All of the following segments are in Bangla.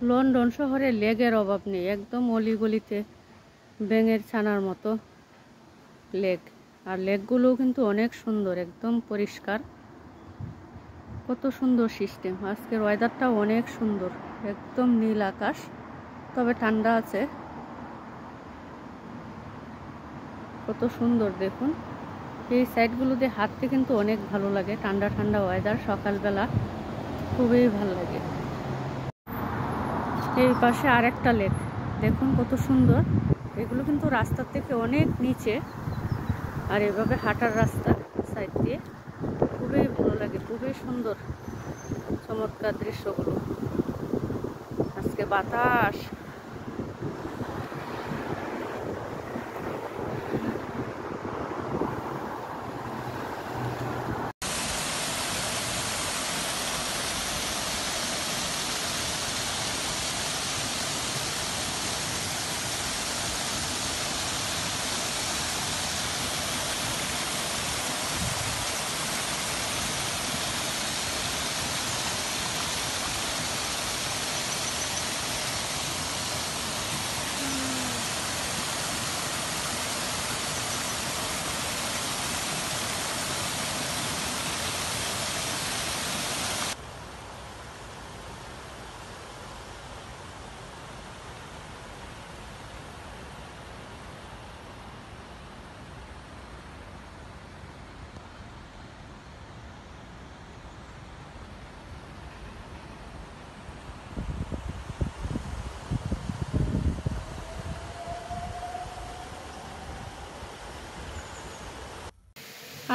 লন্ডন শহরে লেগের অভাব নেই, একদম অলিগলিতে ব্যাঙের ছানার মতো লেক। আর লেকগুলোও কিন্তু অনেক সুন্দর, একদম পরিষ্কার, কত সুন্দর সিস্টেম। আজকের ওয়েদারটাও অনেক সুন্দর, একদম নীল আকাশ, তবে ঠান্ডা আছে। কত সুন্দর দেখুন, এই সাইডগুলো দিয়ে হাঁটতে কিন্তু অনেক ভালো লাগে। ঠান্ডা ঠান্ডা ওয়েদার, সকালবেলা খুবই ভালো লাগে। এই পাশে আরেকটা লেক, দেখুন কত সুন্দর। এগুলো কিন্তু রাস্তার থেকে অনেক নিচে, আর এভাবে হাঁটার রাস্তা সাইড দিয়ে খুবই ভালো লাগে, খুবই সুন্দর চমৎকার দৃশ্যগুলো। আজকে বাতাস,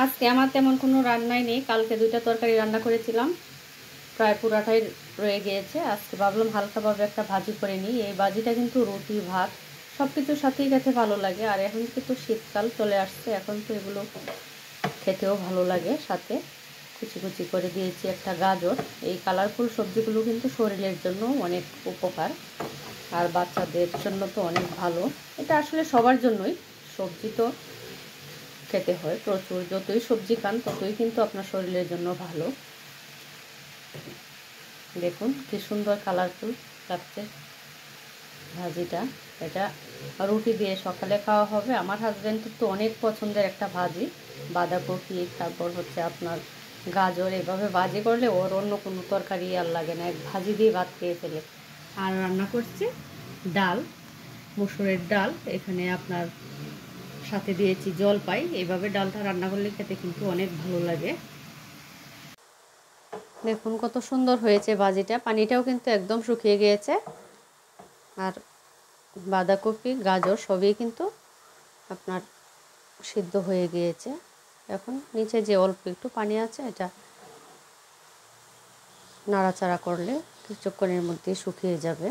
আজকে আমার তেমন কোনো রান্নাই নেই। কালকে 2টা তরকারি রান্না করেছিলাম, প্রায় পুরাটাই রয়ে গিয়েছে। আজকে ভাবলাম হালকাভাবে একটা ভাজি করে নিই। এই ভাজিটা কিন্তু রুটি ভাত সব কিছুর সাথেই খেতে ভালো লাগে। আর এখন কিন্তু শীতকাল চলে আসছে, এখন তো এগুলো খেতেও ভালো লাগে। সাথে কুচি কুচি করে দিয়েছি একটা গাজর। এই কালারফুল সবজিগুলো কিন্তু শরীরের জন্য অনেক উপকার, আর বাচ্চাদের জন্য তো অনেক ভালো। এটা আসলে সবার জন্যই, সবজি তো খেতে হয় প্রচুর। যতই সবজি খান ততই কিন্তু আপনার শরীরের জন্য ভালো। দেখুন কি সুন্দর কালারফুল লাগছে ভাজিটা। এটা রুটি দিয়ে সকালে খাওয়া হবে। আমার হাজব্যান্ডের তো অনেক পছন্দের একটা ভাজি, বাঁধাকপি, তারপর হচ্ছে আপনার গাজর, এভাবে ভাজি করলে ওর অন্য কোনো তরকারি আর লাগে না, এক ভাজি দিয়ে ভাত খেয়ে ফেলে। আর রান্না করছি ডাল, মসুরের ডাল। এখানে আপনার সাথে দিয়েছি জলপাই। এইভাবে ডালটা রান্না করলে খেতে কিন্তু অনেক ভালো লাগে। দেখুন কত সুন্দর হয়েছে ভাজিটা, পানিটাও কিন্তু একদম শুকিয়ে গিয়েছে। আর বাঁধাকপি গাজর সবই কিন্তু আপনার সিদ্ধ হয়ে গিয়েছে। এখন নিচে যে অল্প একটু পানি আছে, এটা নাড়াচাড়া করলে কিছুক্ষণের মধ্যেই শুকিয়ে যাবে।